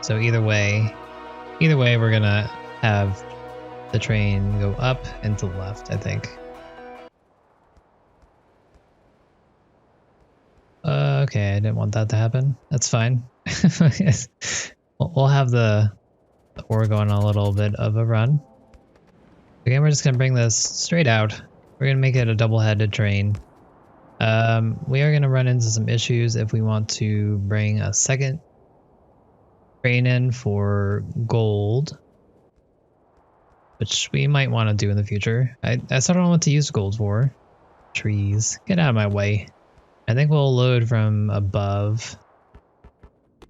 So either way, we're gonna have the train go up and to the left, I think. Okay, I didn't want that to happen. That's fine. We'll have the ore going on a little bit of a run. Again, we're just gonna bring this straight out. We're gonna make it a double-headed train. We are gonna run into some issues if we want to bring a second train in for gold, which we might want to do in the future. I still don't know what to use gold for. Trees, get out of my way. I think we'll load from above. I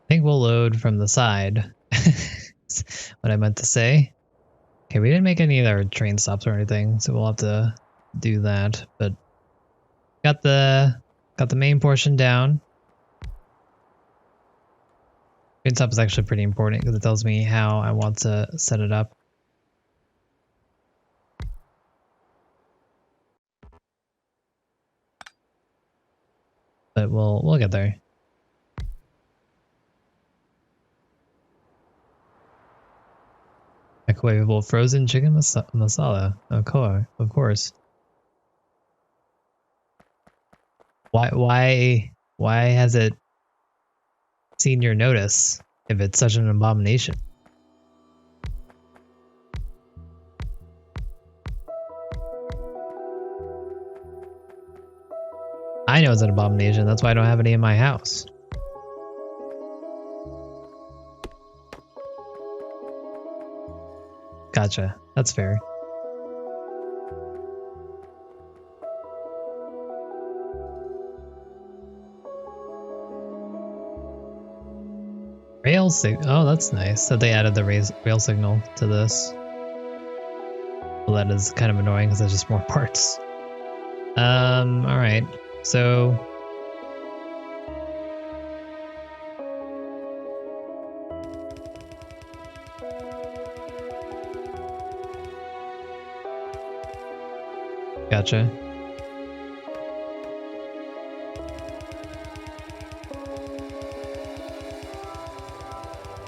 think we'll load from the side. That's what I meant to say. Okay, we didn't make any other train stops or anything, so we'll have to do that. But got the main portion down. Train stop is actually pretty important because it tells me how I want to set it up. But we'll get there. Microwavable frozen chicken masala. Of course. Why has it seen your notice if it's such an abomination? I know it's an abomination. That's why I don't have any in my house. Gotcha. That's fair. Oh, that's nice that they added the rail signal to this. Well, that is kind of annoying because there's just more parts. Alright. So... Gotcha.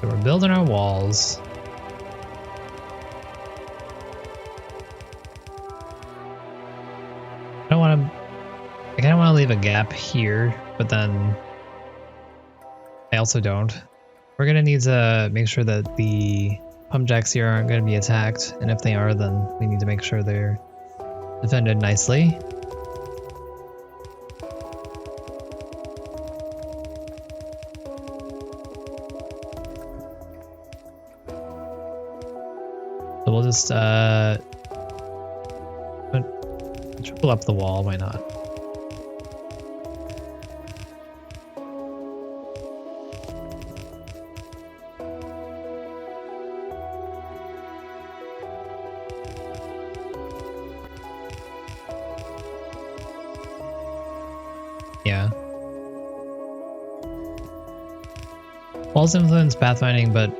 So we're building our walls. I kind of want to leave a gap here, but then I also don't. We're going to need to make sure that the pump jacks here aren't going to be attacked, and if they are, then we need to make sure they're defended nicely. So we'll just triple up the wall, why not? Yeah. Walls influence pathfinding, but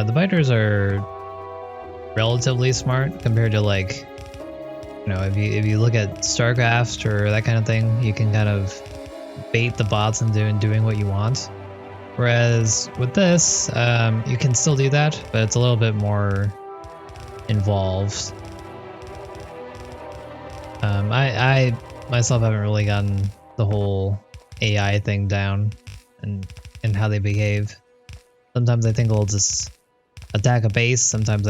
the biters are relatively smart compared to, like, you know, if you look at StarCraft or that kind of thing, you can kind of bait the bots into doing what you want. Whereas with this, you can still do that, but it's a little bit more involved. I myself haven't really gotten the whole AI thing down and how they behave. Sometimes I think they'll just attack a base. Sometimes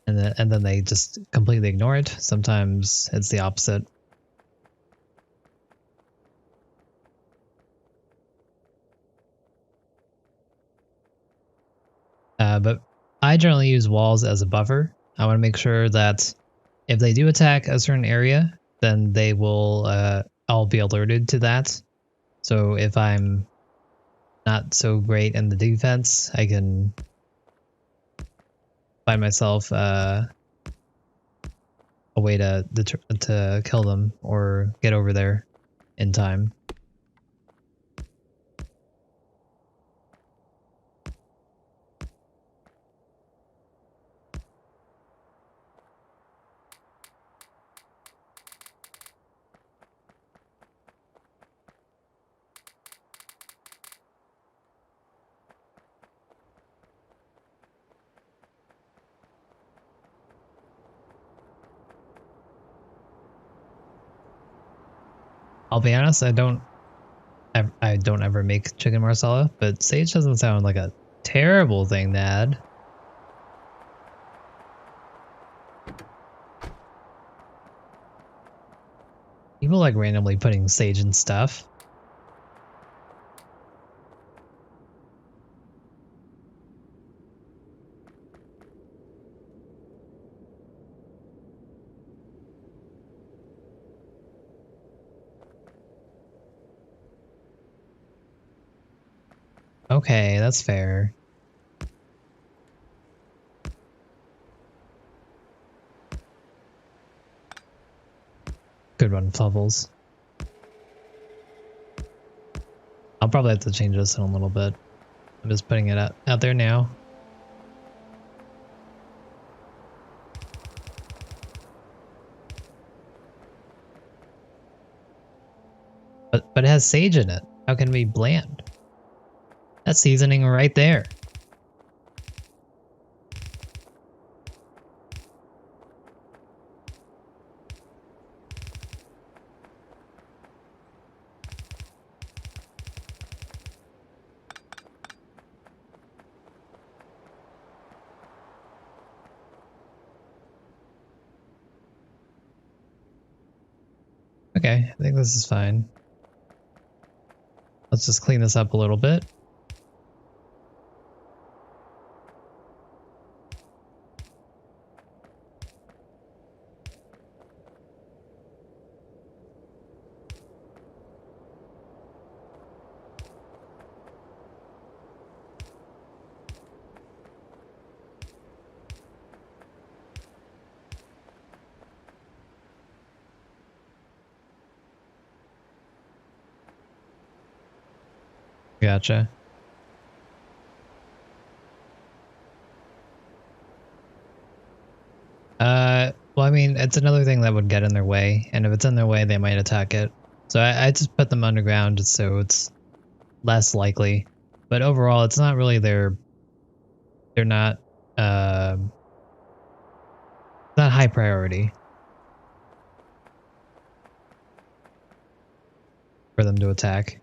and then they just completely ignore it. Sometimes it's the opposite. But I generally use walls as a buffer. I want to make sure that if they do attack a certain area, then they will, I'll be alerted to that. So if I'm not so great in the defense, I can find myself a way to kill them or get over there in time. I'll be honest, I don't ever make chicken marsala, but sage doesn't sound like a terrible thing to add. People like randomly putting sage in stuff. Okay, that's fair. Good one, Fubbles. I'll probably have to change this in a little bit. I'm just putting it out there now. But it has sage in it. How can it be bland? That's seasoning right there. Okay, I think this is fine. Let's just clean this up a little bit. Gotcha. Well, I mean, it's another thing that would get in their way, and if it's in their way, they might attack it. So I just put them underground just so it's less likely. But overall, it's not really they're not, not high priority for them to attack.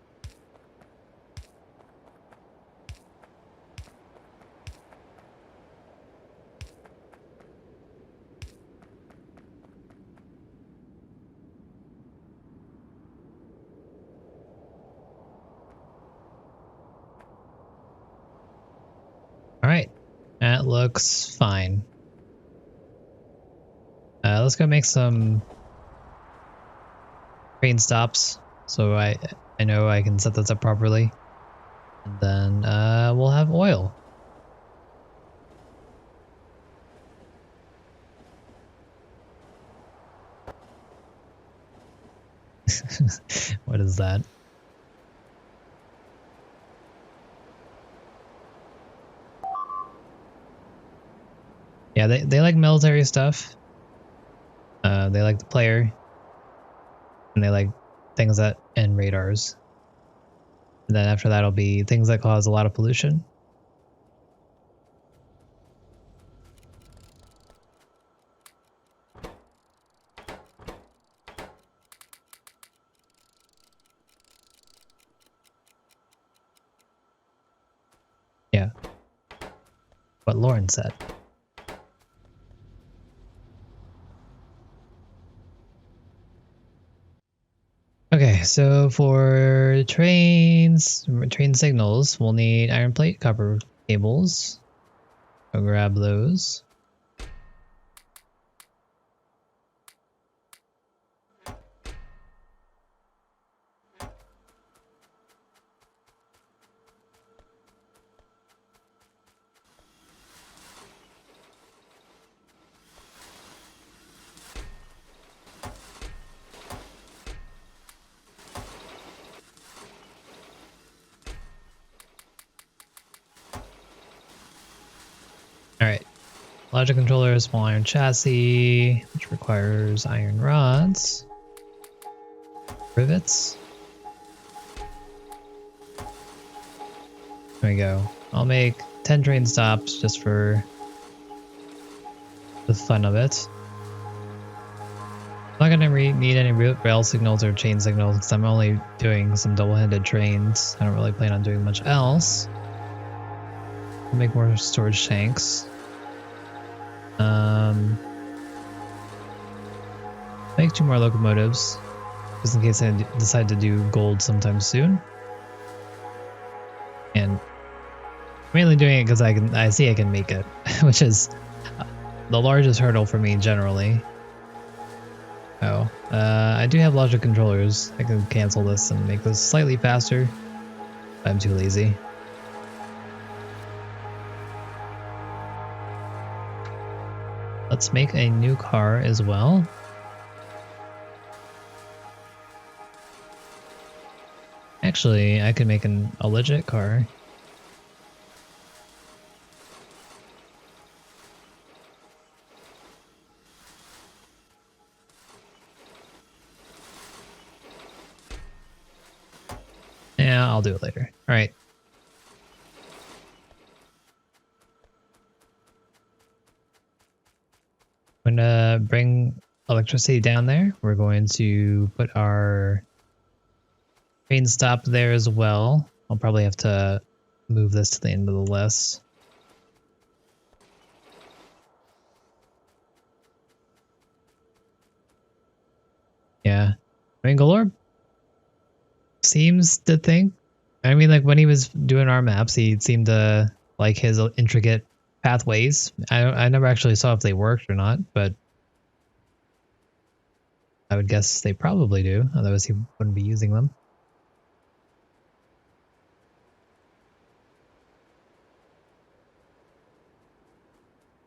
Alright, that looks fine. Let's go make some train stops so I know I can set this up properly. And then we'll have oil. What is that? Yeah, they like military stuff. They like the player. And they like things that end radars. And then after that will be things that cause a lot of pollution. Yeah. What Lauren said. Okay, so for train signals, we'll need iron plate, copper cables. Go grab those. Alright. Logic controller, small iron chassis, which requires iron rods. Rivets. There we go. I'll make 10 train stops just for the fun of it. I'm not gonna need any rail signals or chain signals because I'm only doing some double-handed trains. I don't really plan on doing much else. I'll make more storage tanks. Make 2 more locomotives, just in case I decide to do gold sometime soon. And mainly doing it because I see I can make it, which is the largest hurdle for me generally. Oh, I do have logic controllers. I can cancel this and make this slightly faster. I'm too lazy. Let's make a new car as well. Actually, I could make a legit car. Yeah, I'll do it later. All right. I'm gonna bring electricity down there. We're going to put our train stop there as well. I'll probably have to move this to the end of the list. Yeah. Galore seems to think. I mean, like when he was doing our maps, he seemed to like his intricate pathways. I never actually saw if they worked or not, but I would guess they probably do. Otherwise, he wouldn't be using them.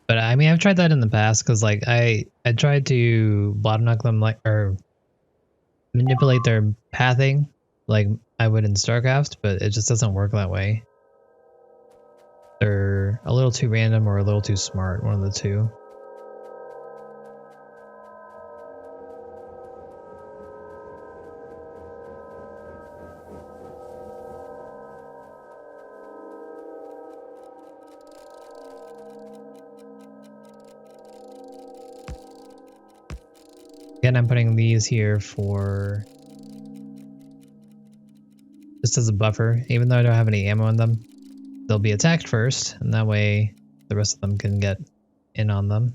But I mean, I've tried that in the past because like I tried to bottleneck them or manipulate their pathing like I would in StarCraft, but it just doesn't work that way. They're a little too random or a little too smart, one of the two. Again, I'm putting these here for just as a buffer, even though I don't have any ammo in them. They'll be attacked first, and that way the rest of them can get in on them.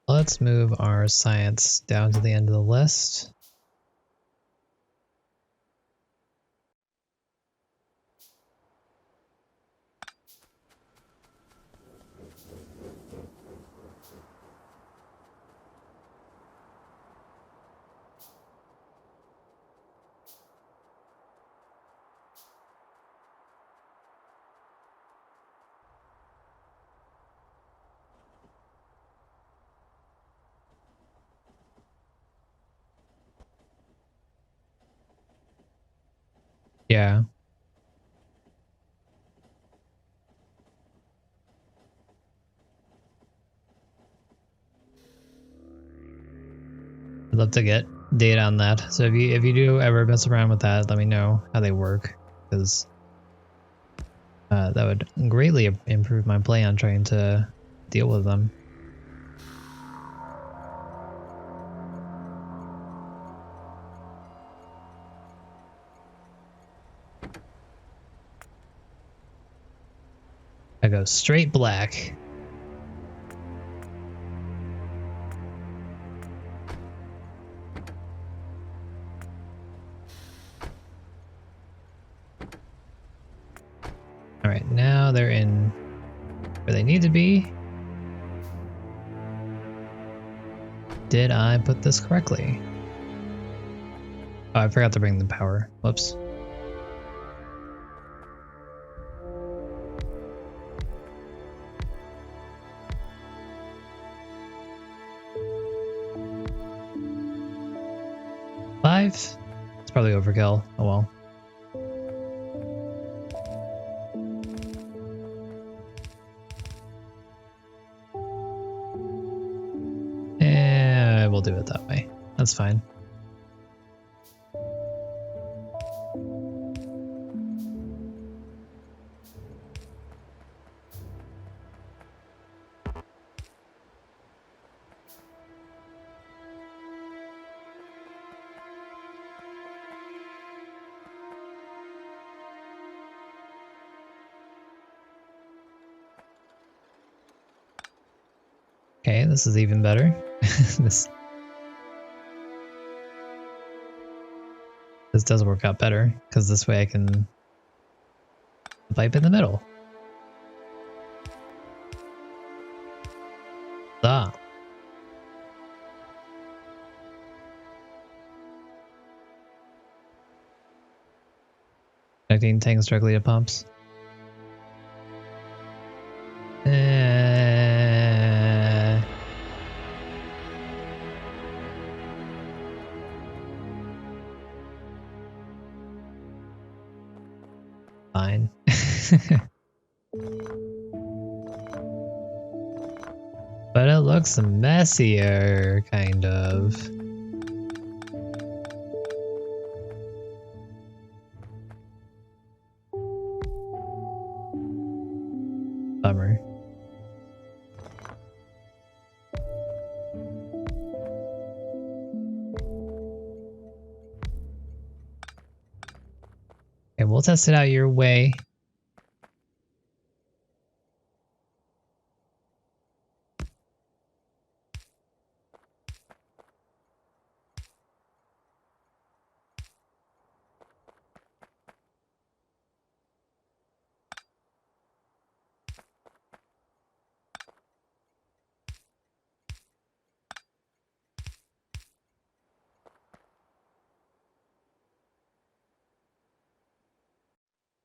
Let's move our science down to the end of the list. Yeah. I'd love to get data on that. So if you do ever mess around with that, let me know how they work, because that would greatly improve my play on trying to deal with them. I go straight black. All right, now they're in where they need to be. Did I put this correctly? Oh, I forgot to bring the power. Whoops. Five? It's probably overkill. Oh well. We'll do it that way. That's fine. Okay, this is even better. this this does work out better because this way I can pipe in the middle. Ah. Connecting tanks directly to pumps. Fine. But it looks messier, kind of. Bummer. Okay, we'll test it out your way.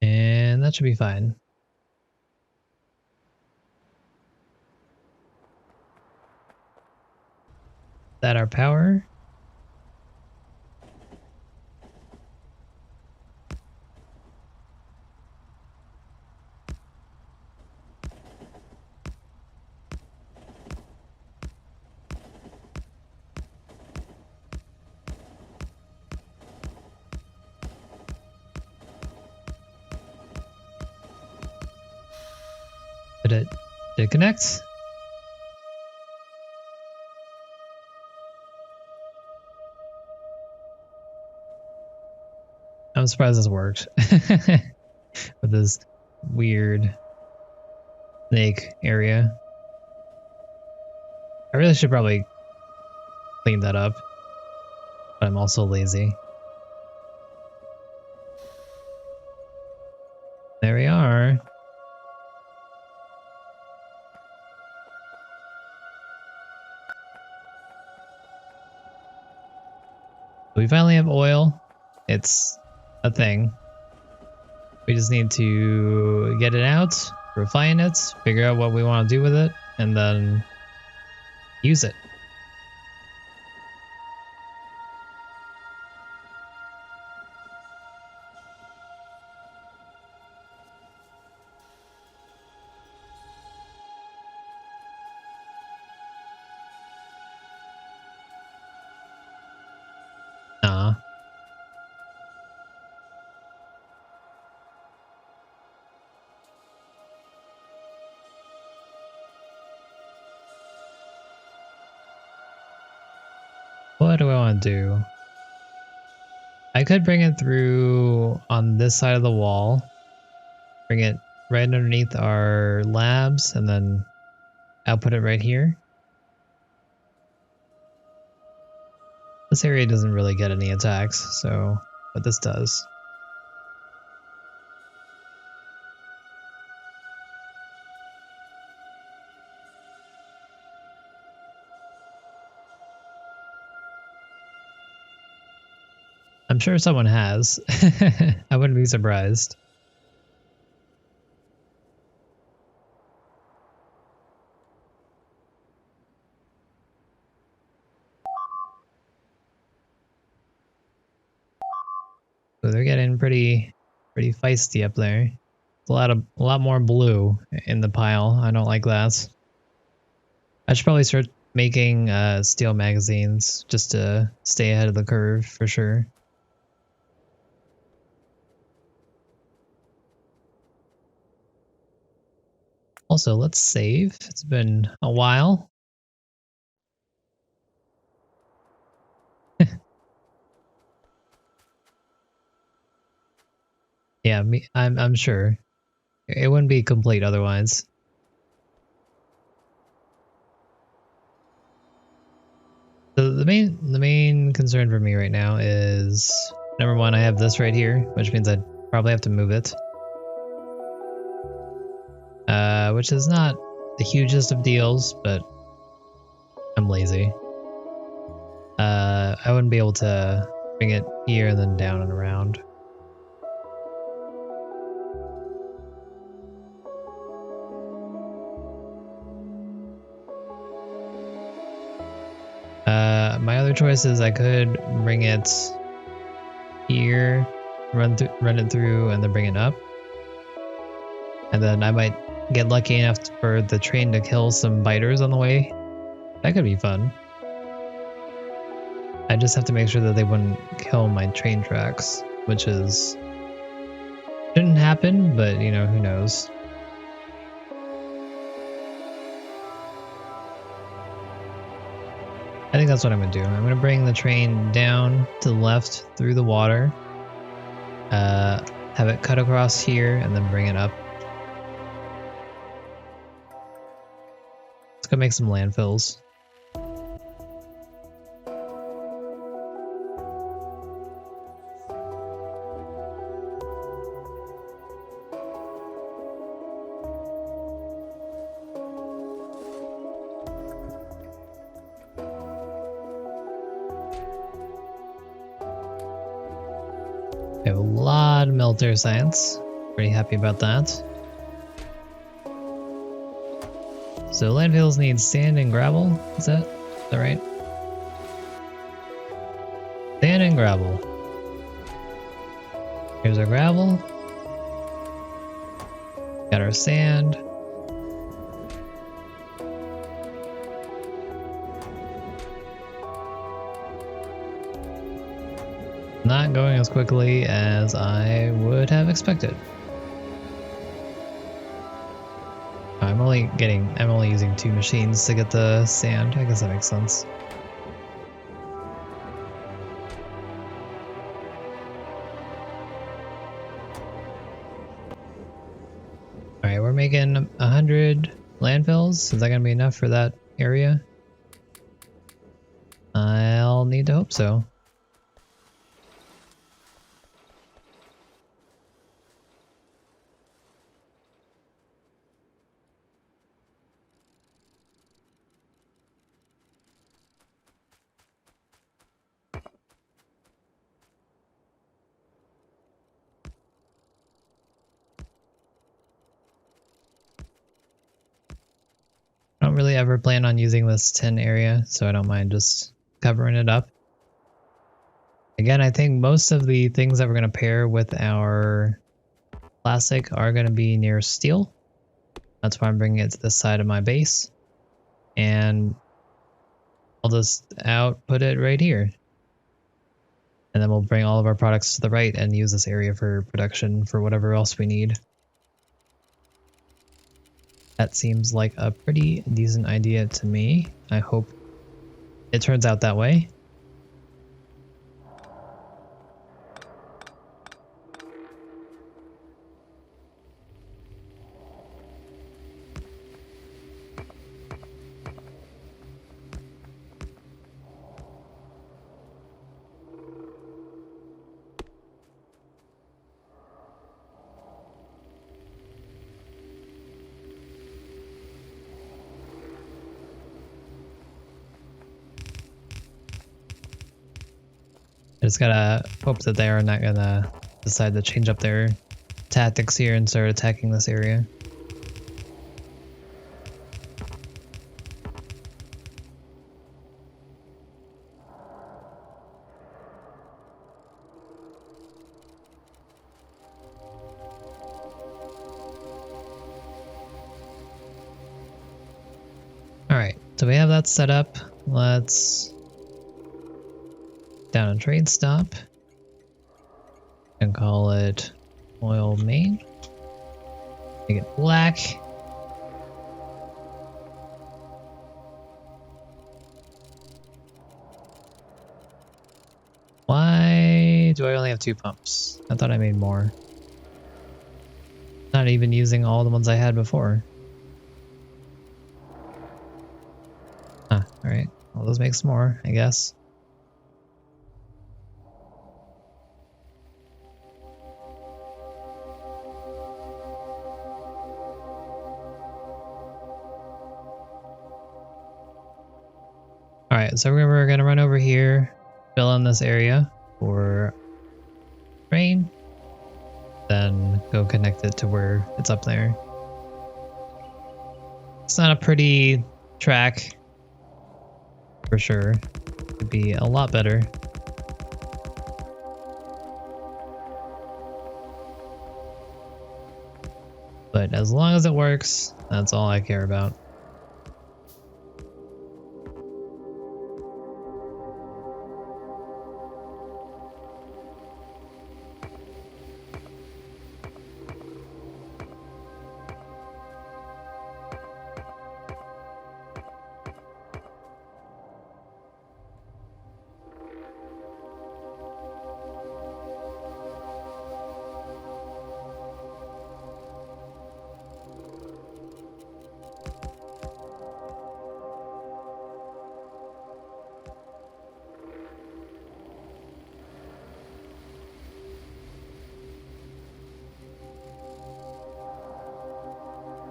And that should be fine. Is that our power? Did it connect? I'm surprised this worked. With this weird snake area. I really should probably clean that up. But I'm also lazy. There we are. We finally have oil. It's a thing. We just need to get it out, refine it, figure out what we want to do with it, and then use it. Nah. What do I want to do? I could bring it through on this side of the wall. Bring it right underneath our labs and then output it right here. This area doesn't really get any attacks, so but this does. I'm sure someone has. I wouldn't be surprised. So they're getting pretty feisty up there. A lot more blue in the pile. I don't like that. I should probably start making steel magazines just to stay ahead of the curve for sure. Also, let's save. It's been a while. Yeah, I'm sure. It wouldn't be complete otherwise. the main concern for me right now is number one, I have this right here, which means I'd probably have to move it. Which is not the hugest of deals, but I'm lazy. I wouldn't be able to bring it here and then down and around. My other choice is I could bring it here, run it through, and then bring it up. And then I might get lucky enough for the train to kill some biters on the way. That could be fun. I just have to make sure that they wouldn't kill my train tracks, which is... shouldn't happen, but you know, who knows. I think that's what I'm going to do. I'm going to bring the train down to the left through the water, have it cut across here, and then bring it up. Let's go make some landfills. We have a lot of military science. Pretty happy about that. So landfills need sand and gravel. Is that right? Sand and gravel. Here's our gravel. Got our sand. Not going as quickly as I would have expected. I'm only using 2 machines to get the sand. I guess that makes sense. Alright, we're making 100 landfills. Is that gonna be enough for that area? I'll need to hope so. I don't really ever plan on using this tin area, so I don't mind just covering it up. Again, I think most of the things that we're going to pair with our plastic are going to be near steel. That's why I'm bringing it to this side of my base. And I'll just output it right here. And then we'll bring all of our products to the right and use this area for production for whatever else we need. That seems like a pretty decent idea to me. I hope it turns out that way. I just gotta hope that they are not gonna decide to change up their tactics here and start attacking this area. Alright, so we have that set up. Let's down a trade stop and call it oil main. Make it black. Why do I only have 2 pumps? I thought I made more. Not even using all the ones I had before. Huh, alright. Well, those make some more, I guess. Alright, so we're gonna run over here, fill in this area for train, then go connect it to where it's up there. It's not a pretty track, for sure. It'd be a lot better. But as long as it works, that's all I care about.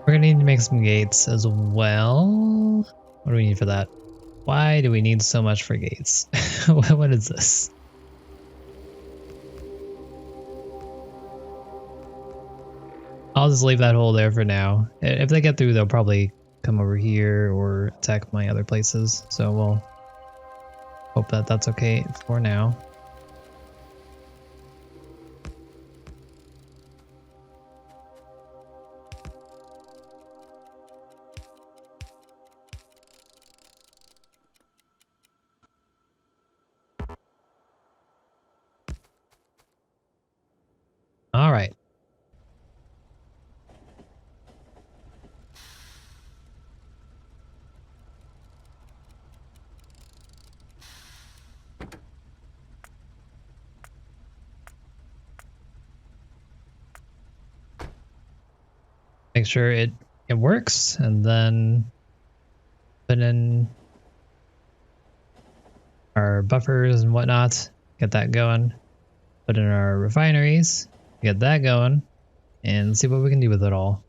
We're gonna need to make some gates as well. What do we need for that? Why do we need so much for gates? What is this? I'll just leave that hole there for now. If they get through, they'll probably come over here or attack my other places. So we'll hope that that's okay for now. All right. Make sure it works, and then put in our buffers and whatnot. Get that going. Put in our refineries. Get that going, and see what we can do with it all.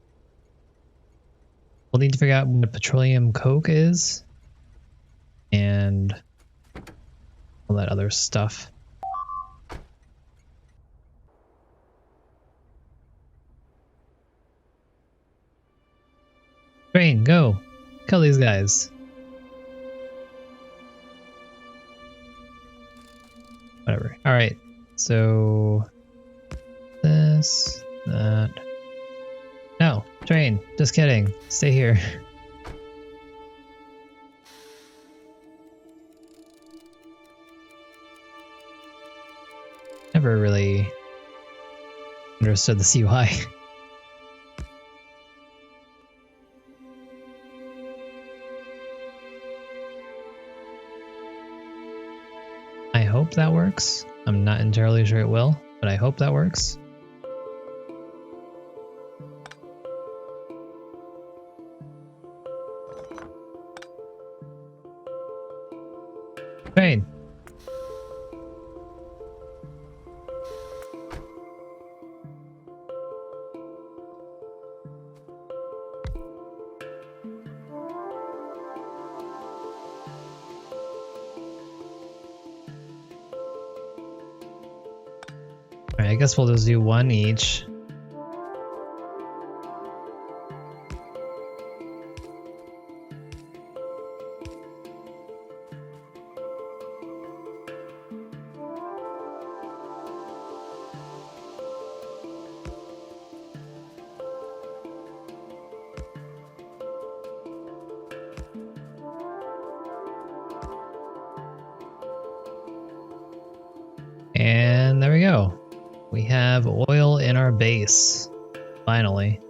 We'll need to figure out what petroleum coke is, and all that other stuff. Train, go! Kill these guys. Whatever. Alright, so this, that. No, train, just kidding. Stay here. Never really understood the CUI. I hope that works. I'm not entirely sure it will, but I hope that works. Train. Alright, I guess we'll just do one each. And there we go. We have oil in our base. Finally.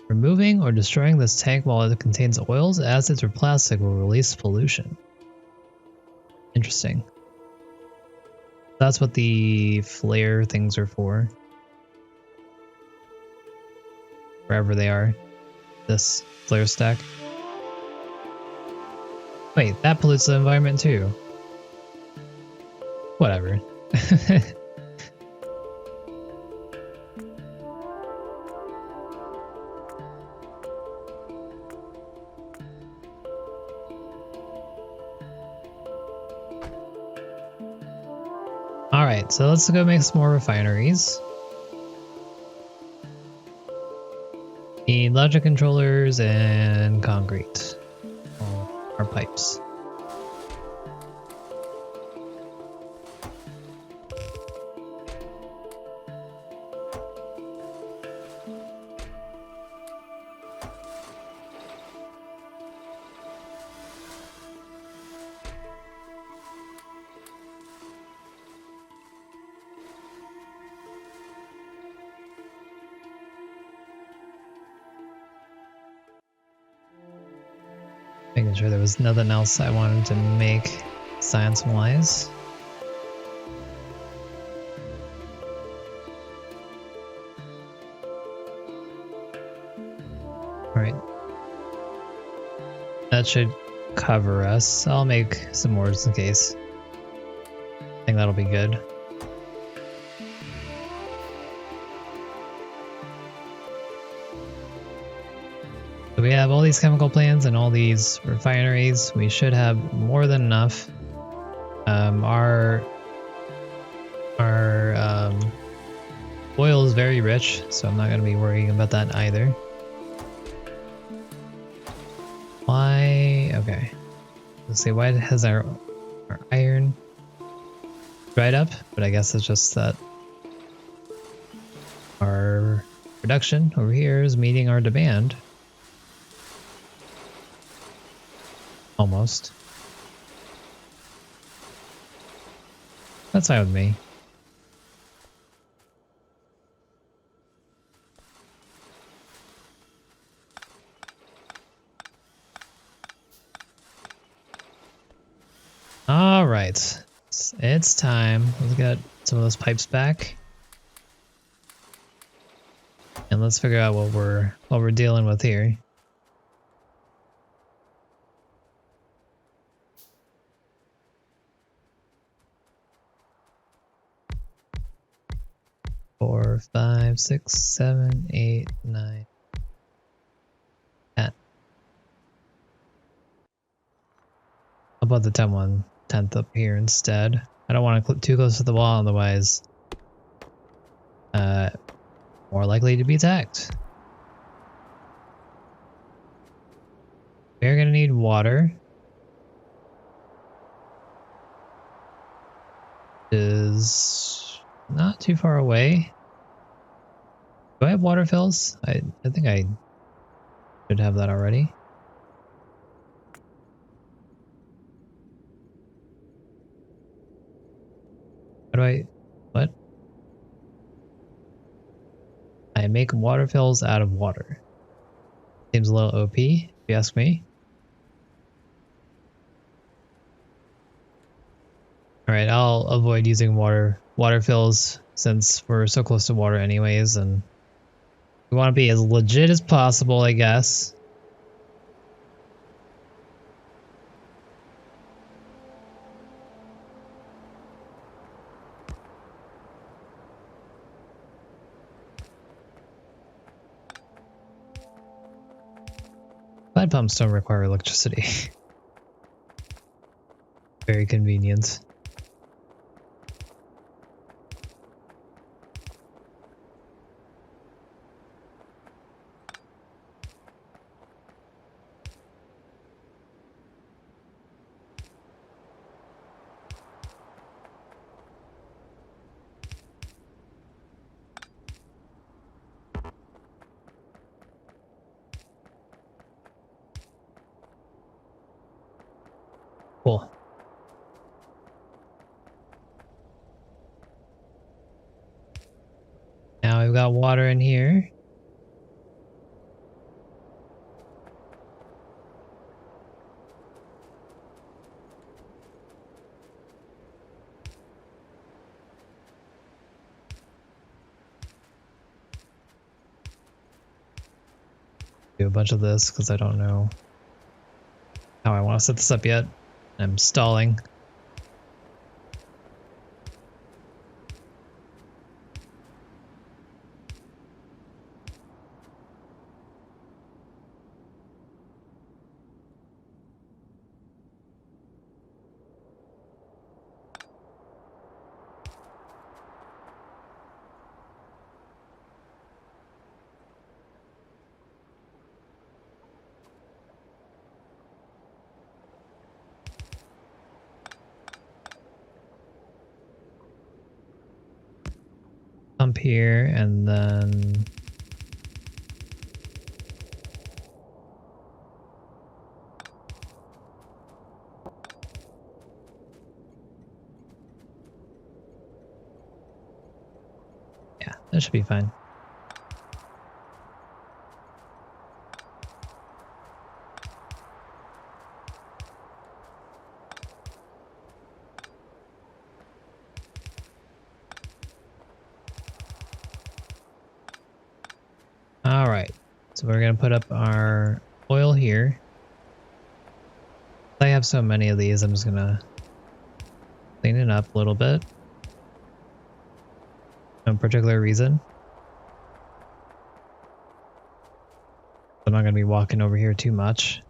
Removing or destroying this tank while it contains oils, acids, or plastic will release pollution. Interesting. That's what the flare things are for. Wherever they are. This flare stack. Wait, that pollutes the environment too. Whatever. Alright, so let's go make some more refineries. Need logic controllers and concrete. Oh, our pipes. Making sure there was nothing else I wanted to make science-wise. Alright. That should cover us. I'll make some more just in case. I think that'll be good. So we have all these chemical plants and all these refineries. We should have more than enough. Our oil is very rich, so I'm not going to be worrying about that either. Why? Okay. Let's see, why has our iron dried up? But I guess it's just that our production over here is meeting our demand. Almost. That's fine with me. Alright. It's time. Let's get some of those pipes back. And let's figure out what we're dealing with here. Four, 5, 6, 7, 8, 9, 10. How about the 10th up here instead? I don't want to clip too close to the wall, otherwise more likely to be attacked. We're gonna need water. Is not too far away. Do I have water fills? I think I should have that already. How do I... What? I make water fills out of water. Seems a little OP, if you ask me. Alright, I'll avoid using water fills since we're so close to water anyways, and we want to be as legit as possible, I guess. Glad pumps don't require electricity. Very convenient. Cool. Now we've got water in here. Do a bunch of this because I don't know how I want to set this up yet. I'm stalling. here, and then yeah, that should be fine. All right, so we're gonna put up our oil here. I have so many of these, I'm just gonna clean it up a little bit. No particular reason. I'm not gonna be walking over here too much.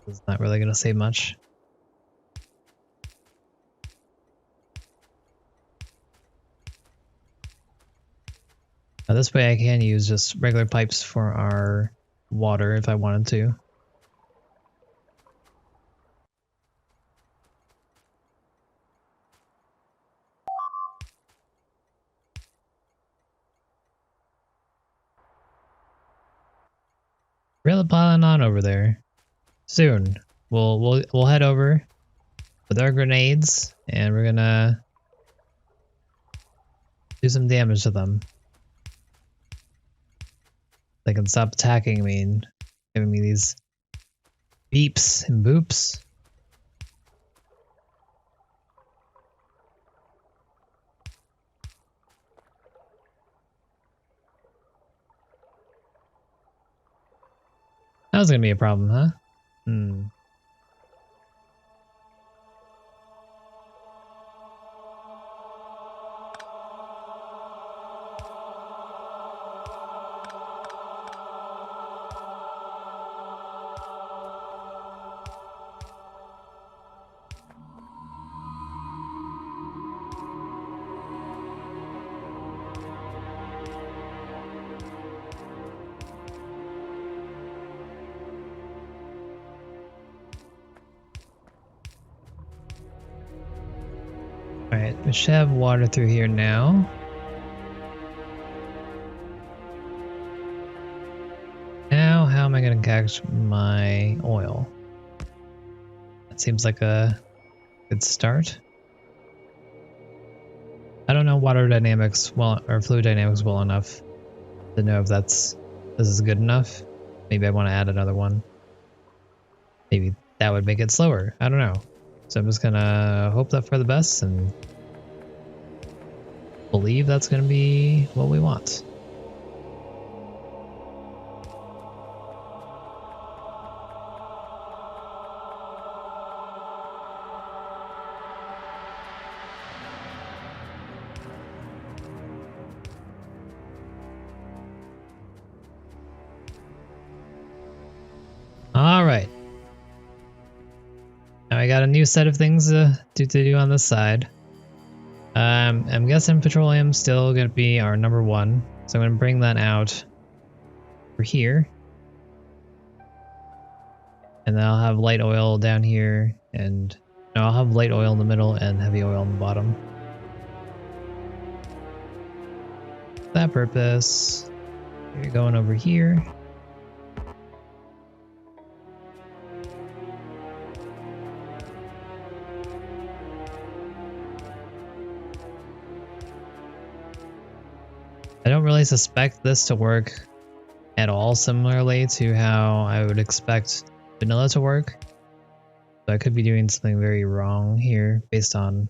It's not really gonna save much. Now this way I can use just regular pipes for our water if I wanted to. Really piling on over there. Soon, we'll head over with our grenades, and we're gonna do some damage to them. They can stop attacking me and giving me these beeps and boops. That was gonna be a problem, huh? Hmm. Alright, we should have water through here now. Now, how am I going to catch my oil? That seems like a good start. I don't know water dynamics well, or fluid dynamics well enough to know if this is good enough. Maybe I want to add another one. Maybe that would make it slower. I don't know. So I'm just gonna hope that for the best and believe that's gonna be what we want. All right. Now I got a new set of things to do on this side. I'm guessing petroleum's still gonna be our number one, so I'm gonna bring that out over here, and then I'll have light oil down here, and no, I'll have light oil in the middle and heavy oil on the bottom. For that purpose, you're going over here. I don't really suspect this to work at all similarly to how I would expect vanilla to work. So I could be doing something very wrong here based on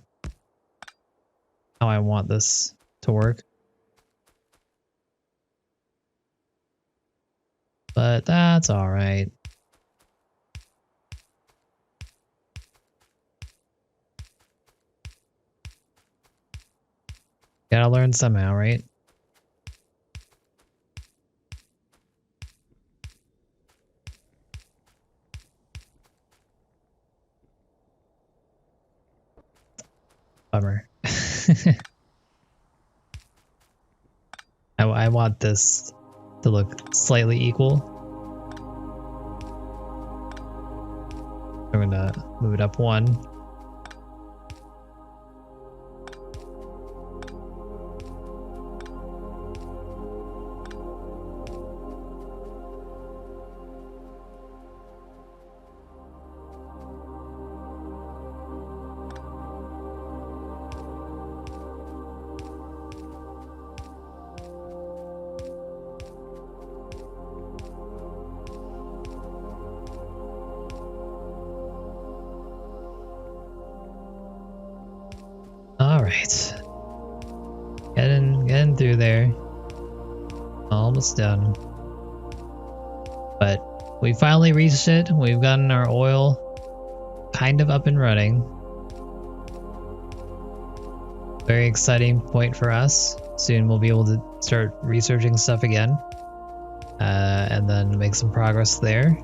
how I want this to work. But that's alright. Gotta learn somehow, right? Bummer. I want this to look slightly equal. I'm gonna move it up one. Alright. Getting through there. Almost done. But we finally reached it. We've gotten our oil kind of up and running. Very exciting point for us. Soon we'll be able to start researching stuff again. And then make some progress there.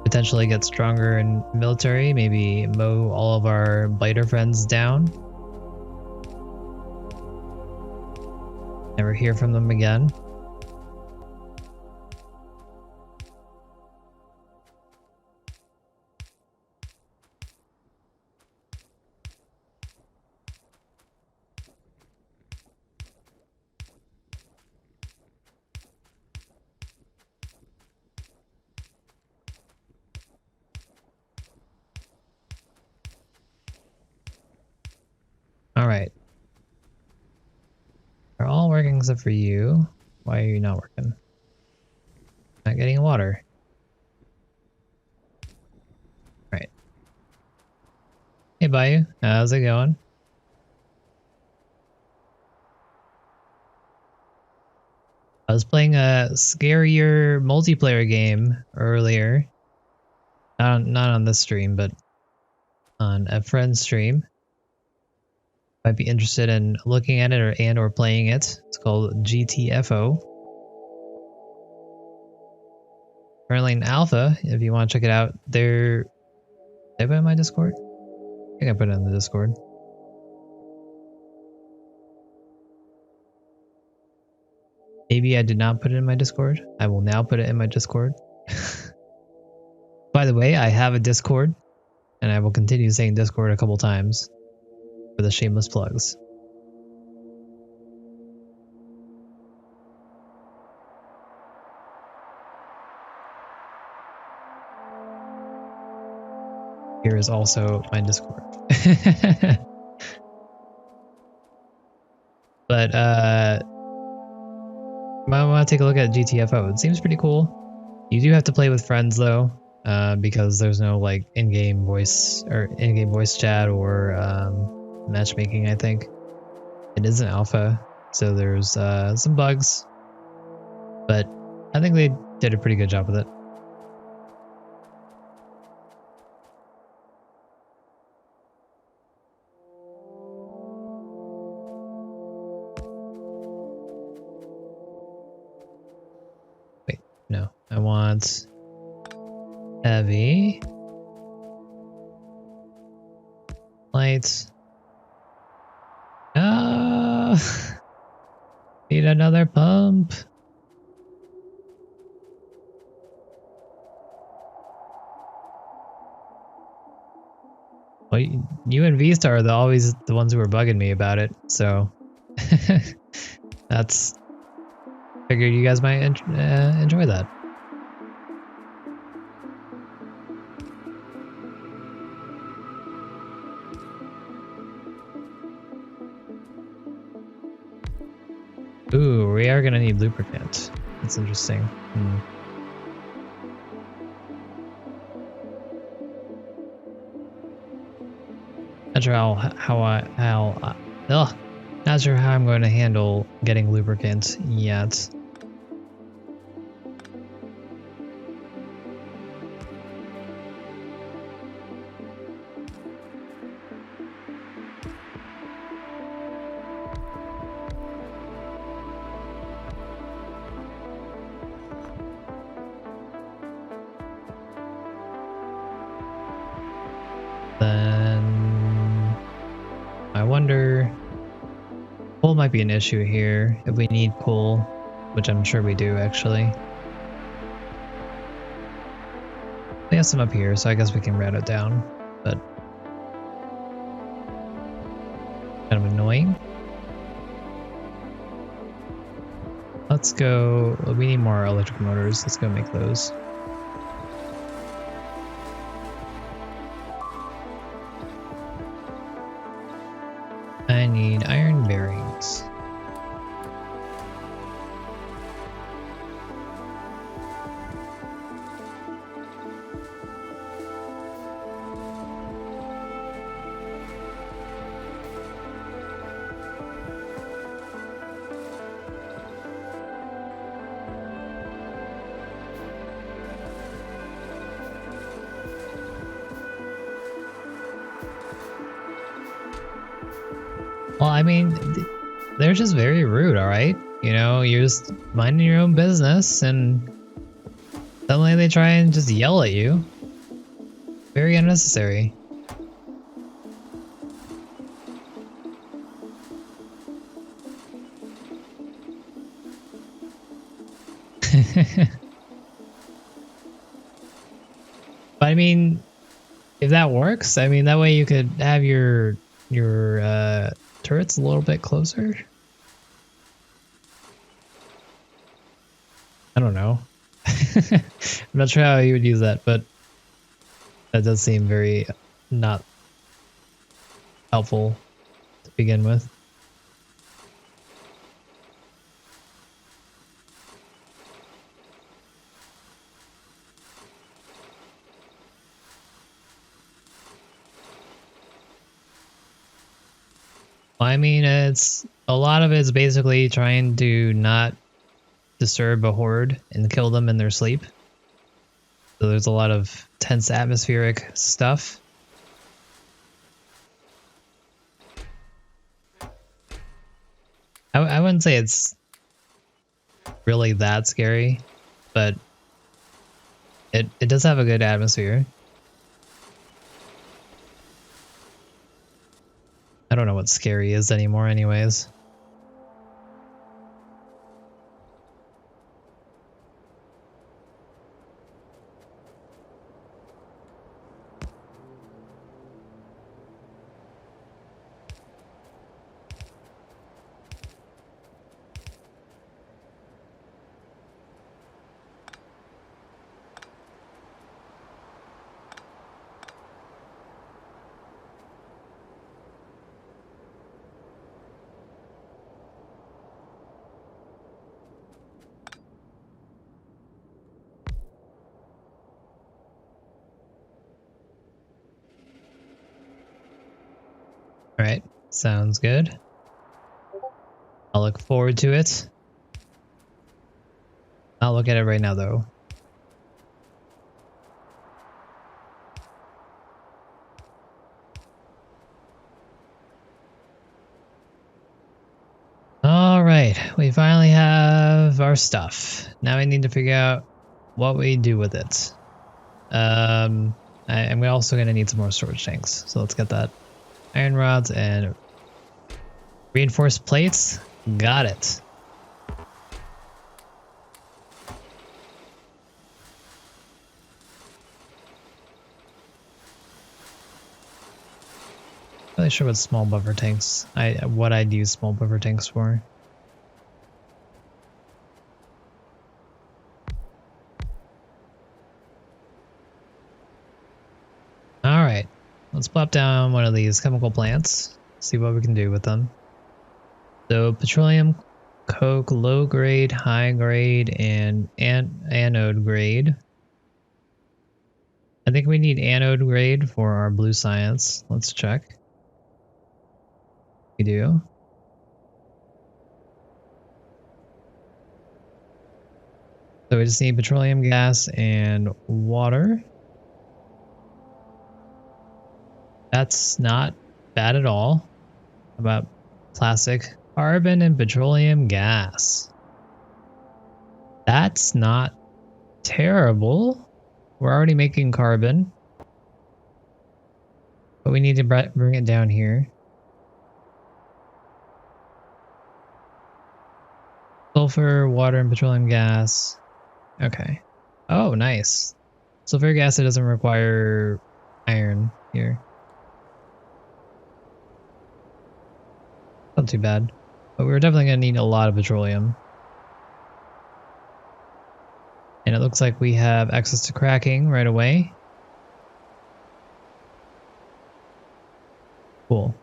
Potentially get stronger in military, maybe mow all of our biter friends down. Never hear from them again. Alright. They're all working except for you. Why are you not working? Not getting water. Right. Hey Bayou, how's it going? I was playing a scarier multiplayer game earlier. Not on this stream, but on a friend's stream. Might be interested in looking at it or playing it. It's called GTFO. Currently in alpha, if you want to check it out. Did I put it in my Discord? I think I put it in the Discord. Maybe I did not put it in my Discord. I will now put it in my Discord. By the way, I have a Discord, and I will continue saying Discord a couple times for the shameless plugs. Here is also my Discord. But might want to take a look at GTFO. It seems pretty cool. You do have to play with friends though, because there's no like in-game voice chat or matchmaking. I think it is an alpha, so there's some bugs, but I think they did a pretty good job with it. No, I want heavy, light. Ah, need another pump. Well, you and V-Star are always the ones who are bugging me about it, so that's. Figured you guys might enjoy that. Ooh, we are gonna need lubricant. That's interesting. Not sure not sure how I'm going to handle getting lubricant yet. Then I wonder, coal might be an issue here if we need coal, which I'm sure we do actually. We have some up here, so I guess we can route it down, but kind of annoying. Let's go, we need more electric motors, let's go make those. I need iron bearings. Well, I mean, they're just very rude, alright? You know, you're just minding your own business and suddenly they try and just yell at you. Very unnecessary. But I mean, if that works, I mean, that way you could have your turrets a little bit closer. I don't know. I'm not sure how you would use that, but that does seem very not helpful to begin with. I mean, it's a lot of it's basically trying to not disturb a horde and kill them in their sleep. So there's a lot of tense atmospheric stuff. I wouldn't say it's really that scary, but it does have a good atmosphere. I don't know what scary is anymore anyways. All right, sounds good. I'll look forward to it. I'll look at it right now though. All right, we finally have our stuff. Now we need to figure out what we do with it. I'm also gonna need some more storage tanks, so let's get that. Iron rods and reinforced plates. Got it. Really sure what small buffer tanks. What I'd use small buffer tanks for. All right, let's plop down one of these chemical plants. See what we can do with them. So petroleum, coke, low grade, high grade, and anode grade. I think we need anode grade for our blue science. Let's check. We do. So we just need petroleum gas and water. That's not bad at all. How about plastic, carbon, and petroleum gas? That's not terrible. We're already making carbon. But we need to bring it down here. Sulfur, water, and petroleum gas. Okay. Oh, nice. Sulfuric acid doesn't require iron here. Not too bad. But we're definitely going to need a lot of petroleum. And it looks like we have access to cracking right away. Cool.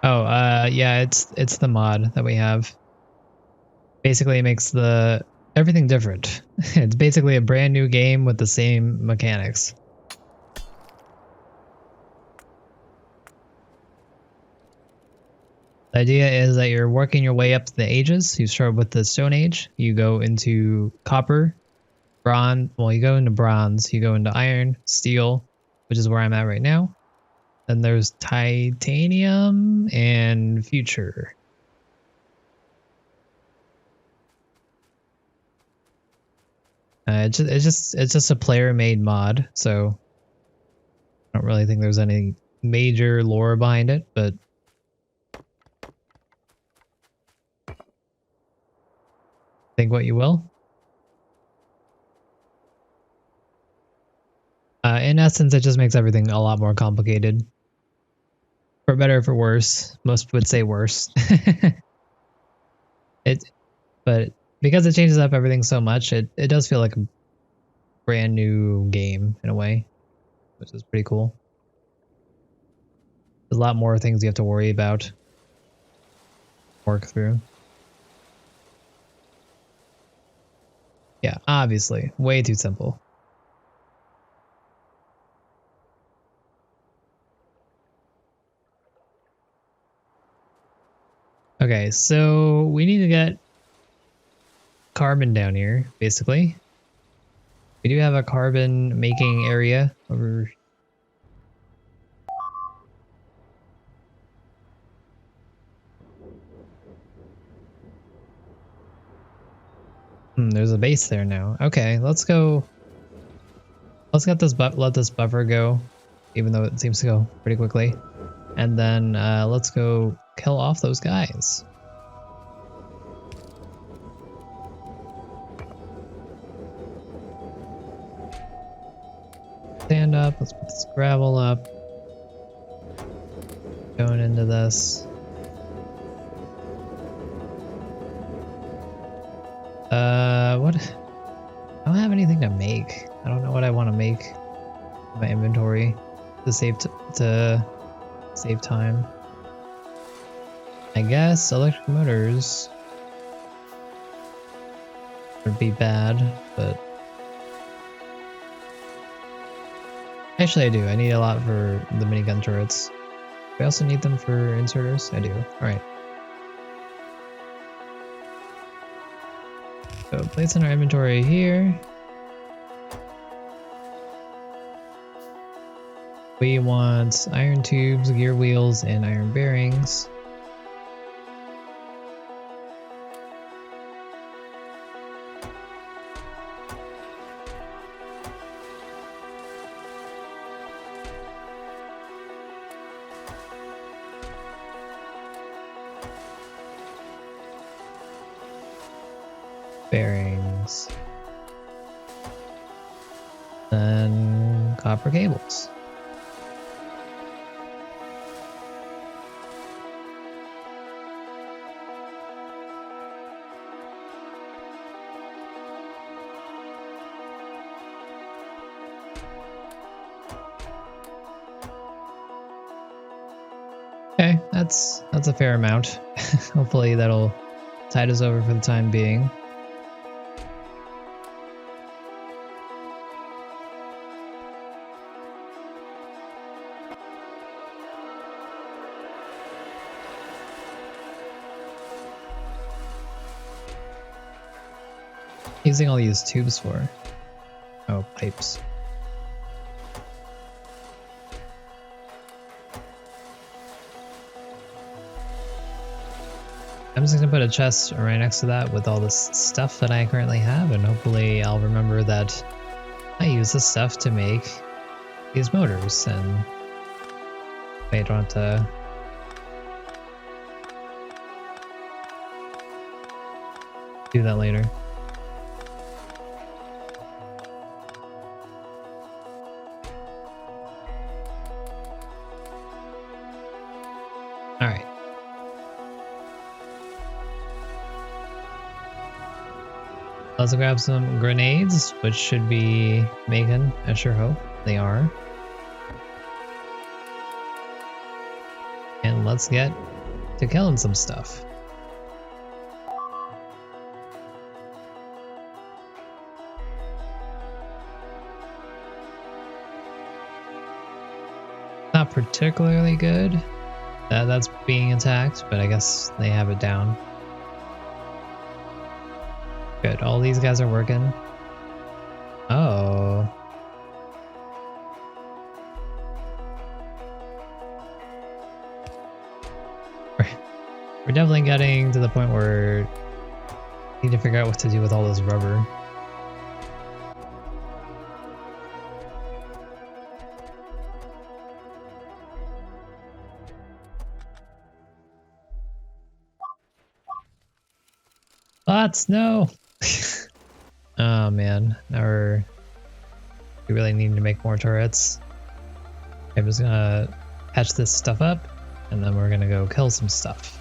Oh, yeah, it's the mod that we have. Basically, it makes everything different. It's basically a brand new game with the same mechanics. The idea is that you're working your way up to the ages. You start with the Stone Age, you go into Copper, bronze. Well, you go into bronze, you go into iron, steel, which is where I'm at right now. Then there's titanium and future. It's just a player-made mod, so I don't really think there's any major lore behind it, but think what you will. In essence, it just makes everything a lot more complicated. For better or for worse. Most would say worse. But because it changes up everything so much, it does feel like a brand new game in a way, which is pretty cool. There's a lot more things you have to worry about, work through. Yeah, obviously, way too simple. Okay, so we need to get carbon down here, basically. We do have a carbon making area over. There's a base there now. Okay, let's go. Let's get this let this buffer go, even though it seems to go pretty quickly. And then let's go kill off those guys. Stand up. Let's put this gravel up. Going into this. What? I don't have anything to make. I don't know what I want to make in my inventory to save save time. I guess electric motors would be bad, but actually I do. I need a lot for the minigun turrets. I also need them for inserters. I do. All right. So place in our inventory here. We want iron tubes, gear wheels, and iron bearings. Bearings. Then copper cables. Okay, that's a fair amount. Hopefully that'll tide us over for the time being. Using all these tubes for? Oh, pipes. I'm just gonna put a chest right next to that with all this stuff that I currently have, and hopefully I'll remember that I use this stuff to make these motors, and I don't have to do that later. All right. Let's grab some grenades, which should be making. I sure hope they are. And let's get to killing some stuff. Not particularly good. That's being attacked, but I guess they have it down. Good, all these guys are working. We're definitely getting to the point where we need to figure out what to do with all this rubber. Bots, no! Oh man, now we really need to make more turrets. I'm just gonna patch this stuff up, and then we're gonna go kill some stuff.